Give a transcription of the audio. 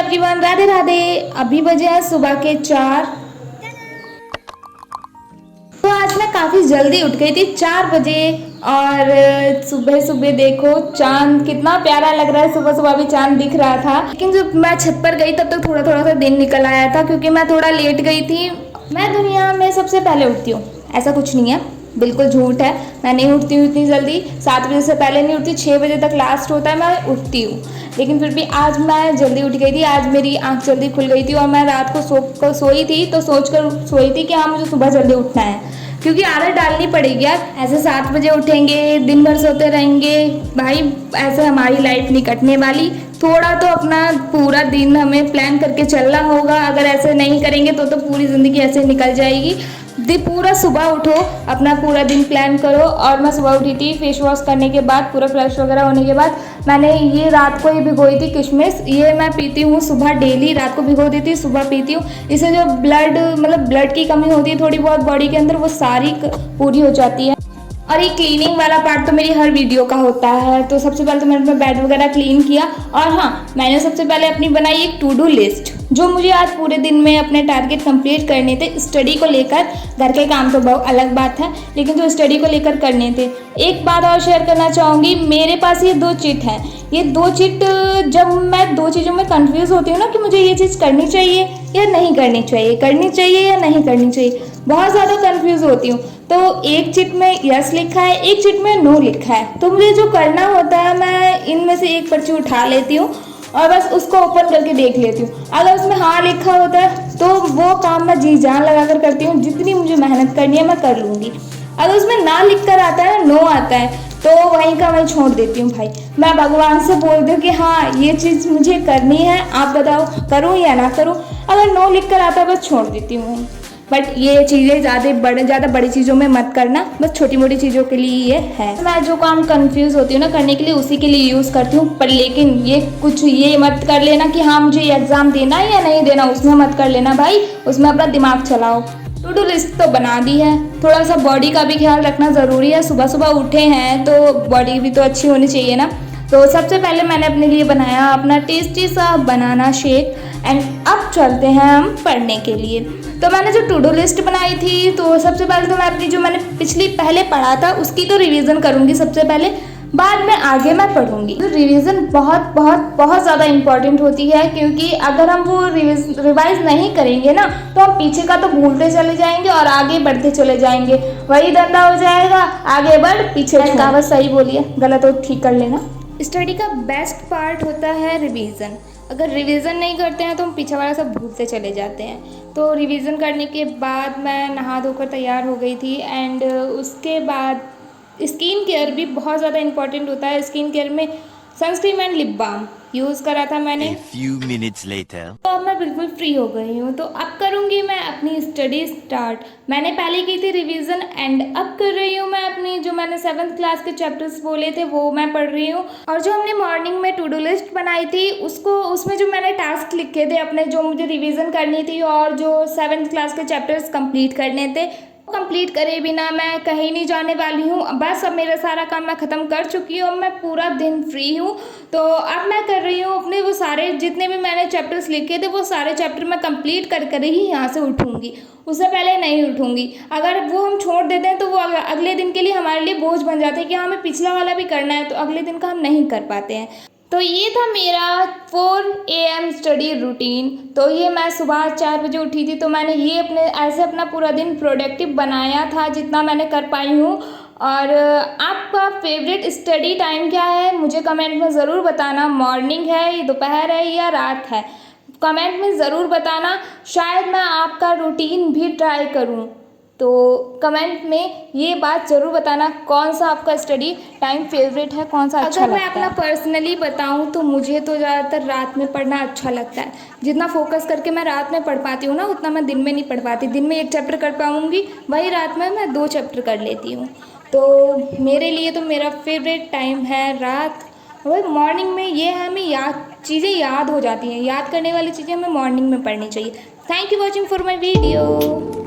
Everyone, Radhe Radhe. अभी बजे हैं सुबह के 4। तो आज मैं काफ़ी जल्दी उठ गई थी 4 बजे। और सुबह सुबह देखो चांद कितना प्यारा लग रहा है। सुबह सुबह भी चांद दिख रहा था, लेकिन जब मैं छत पर गई तब तक थोड़ा थोड़ा सा दिन निकल आया था, क्योंकि मैं थोड़ा लेट गई थी। मैं दुनिया में सबसे पहले उठती हूँ, ऐसा कुछ नहीं है, बिल्कुल झूठ है। मैं नहीं उठती हूँ इतनी जल्दी, 7 बजे से पहले नहीं उठती। 6 बजे तक लास्ट होता है मैं उठती हूँ, लेकिन फिर भी आज मैं जल्दी उठ गई थी। आज मेरी आंख जल्दी खुल गई थी और मैं रात को सोई थी तो सोचकर सोई थी कि हाँ मुझे सुबह जल्दी उठना है, क्योंकि आदत डालनी पड़ेगी यार। ऐसे 7 बजे उठेंगे, दिन भर सोते रहेंगे भाई, ऐसे हमारी लाइफ नहीं कटने वाली। थोड़ा तो अपना पूरा दिन हमें प्लान करके चलना होगा। अगर ऐसे नहीं करेंगे तो पूरी ज़िंदगी ऐसे निकल जाएगी। पूरा सुबह उठो, अपना पूरा दिन प्लान करो। और मैं सुबह उठी थी, फेस वॉश करने के बाद, पूरा फ्रेश वगैरह होने के बाद मैंने ये रात को ही भिगोई थी किशमिश। ये मैं पीती हूँ सुबह डेली, रात को भिगो देती हूँ, सुबह पीती हूँ। इससे जो ब्लड की कमी होती है थोड़ी बहुत बॉडी के अंदर, वो सारी पूरी हो जाती है। और ये क्लीनिंग वाला पार्ट तो मेरी हर वीडियो का होता है। तो सबसे पहले तो मैंने अपना बेड वगैरह क्लीन किया। और हाँ, मैंने सबसे पहले अपनी बनाई एक टू डू लिस्ट, जो मुझे आज पूरे दिन में अपने टारगेट कंप्लीट करने थे। स्टडी को लेकर, घर के काम तो बहुत अलग बात है, लेकिन जो स्टडी को लेकर करने थे। एक बात और शेयर करना चाहूँगी, मेरे पास ये 2 चिट हैं। ये 2 चिट, जब मैं 2 चीज़ों में कंफ्यूज होती हूँ ना कि मुझे ये चीज़ करनी चाहिए या नहीं करनी चाहिए, करनी चाहिए या नहीं करनी चाहिए, बहुत ज़्यादा कंफ्यूज होती हूँ। तो एक चिट में यस लिखा है, एक चिट में नो लिखा है। तो मुझे जो करना होता है, मैं इनमें से एक पर्ची उठा लेती हूँ और बस उसको ओपन करके देख लेती हूँ। अगर उसमें हाँ लिखा होता है तो वो काम मैं जी जान लगा कर करती हूँ, जितनी मुझे मेहनत करनी है मैं कर लूँगी। अगर उसमें ना लिख कर आता है, नो आता है, तो वहीं का मैं छोड़ देती हूँ भाई। मैं भगवान से बोलती हूँ कि हाँ ये चीज़ मुझे करनी है, आप बताओ करूँ या ना करूँ। अगर नो लिख कर आता है बस छोड़ देती हूँ। बट ये चीज़ें ज़्यादा बड़ी चीज़ों में मत करना, बस छोटी मोटी चीज़ों के लिए ये है। मैं जो काम कंफ्यूज होती हूँ ना करने के लिए, उसी के लिए यूज़ करती हूँ। पर लेकिन ये मत कर लेना कि हाँ मुझे ये एग्ज़ाम देना है या नहीं देना, उसमें मत कर लेना भाई। उसमें अपना दिमाग चलाओ। टू डू लिस्ट तो बना दी है, थोड़ा सा बॉडी का भी ख्याल रखना ज़रूरी है। सुबह सुबह उठे हैं तो बॉडी भी तो अच्छी होनी चाहिए ना। तो सबसे पहले मैंने अपने लिए बनाया अपना टेस्टी सा बनाना शेक। एंड अब चलते हैं हम पढ़ने के लिए। तो मैंने जो टू डू लिस्ट बनाई थी, तो सबसे पहले तो मैं अपनी जो मैंने पहले पढ़ा था उसकी तो रिवीजन करूँगी सबसे पहले, बाद में आगे मैं पढ़ूँगी। तो रिवीजन बहुत बहुत बहुत ज़्यादा इम्पॉर्टेंट होती है, क्योंकि अगर हम वो रिवाइज नहीं करेंगे ना तो हम पीछे का तो भूलते चले जाएंगे और आगे बढ़ते चले जाएंगे। वही धंधा हो जाएगा, आगे बढ़ पीछे। कहावत सही बोली है, गलत हो ठीक कर लेना। स्टडी का बेस्ट पार्ट होता है रिवीजन। अगर रिवीजन नहीं करते हैं तो हम पीछे वाला सब भूलते चले जाते हैं। तो रिवीजन करने के बाद मैं नहा धोकर तैयार हो गई थी। एंड उसके बाद स्किन केयर भी बहुत ज़्यादा इम्पॉर्टेंट होता है। स्किन केयर में sunscreen and lip balm use करा था मैंने। A few minutes later. तो अब मैं बिल्कुल फ्री हो गई हूँ। तो अब करूँगी मैं अपनी स्टडी स्टार्ट। मैंने पहले की थी रिवीजन, एंड अब कर रही हूँ मैं अपनी जो मैंने 7th क्लास के चैप्टर्स बोले थे वो मैं पढ़ रही हूँ। और जो हमने मॉर्निंग में टू डू लिस्ट बनाई थी उसमें जो मैंने टास्क लिखे थे अपने, जो मुझे रिवीजन करनी थी और जो 7th क्लास के चैप्टर्स कंप्लीट करने थे, कंप्लीट करे बिना मैं कहीं नहीं जाने वाली हूँ। बस अब मेरा सारा काम मैं ख़त्म कर चुकी हूँ, मैं पूरा दिन फ्री हूँ। तो अब मैं कर रही हूँ अपने वो सारे जितने भी मैंने चैप्टर्स लिखे थे वो सारे चैप्टर मैं कंप्लीट कर कर ही यहाँ से उठूँगी, उससे पहले नहीं उठूँगी। अगर वो हम छोड़ देते हैं तो वो अगले दिन के लिए हमारे लिए बोझ बन जाता है कि हमें पिछला वाला भी करना है, तो अगले दिन का हम नहीं कर पाते हैं। तो ये था मेरा 4 AM स्टडी रूटीन। तो ये मैं सुबह 4 बजे उठी थी, तो मैंने ये अपना पूरा दिन प्रोडक्टिव बनाया था जितना मैंने कर पाई हूँ। और आपका फेवरेट स्टडी टाइम क्या है मुझे कमेंट में ज़रूर बताना। मॉर्निंग है, दोपहर है या रात है, कमेंट में ज़रूर बताना। शायद मैं आपका रूटीन भी ट्राई करूँ। तो कमेंट में ये बात ज़रूर बताना कौन सा आपका स्टडी टाइम फेवरेट है, कौन सा अच्छा लगता है। अगर मैं अपना पर्सनली बताऊं तो मुझे तो ज़्यादातर रात में पढ़ना अच्छा लगता है। जितना फोकस करके मैं रात में पढ़ पाती हूँ ना, उतना मैं दिन में नहीं पढ़ पाती। दिन में 1 चैप्टर कर पाऊँगी, वही रात में मैं 2 चैप्टर कर लेती हूँ। तो मेरे लिए तो मेरा फेवरेट टाइम है रात। और मॉर्निंग में ये है, हमें चीज़ें याद हो जाती हैं, याद करने वाली चीज़ें हमें मॉर्निंग में पढ़नी चाहिए। Thank you watching for my video.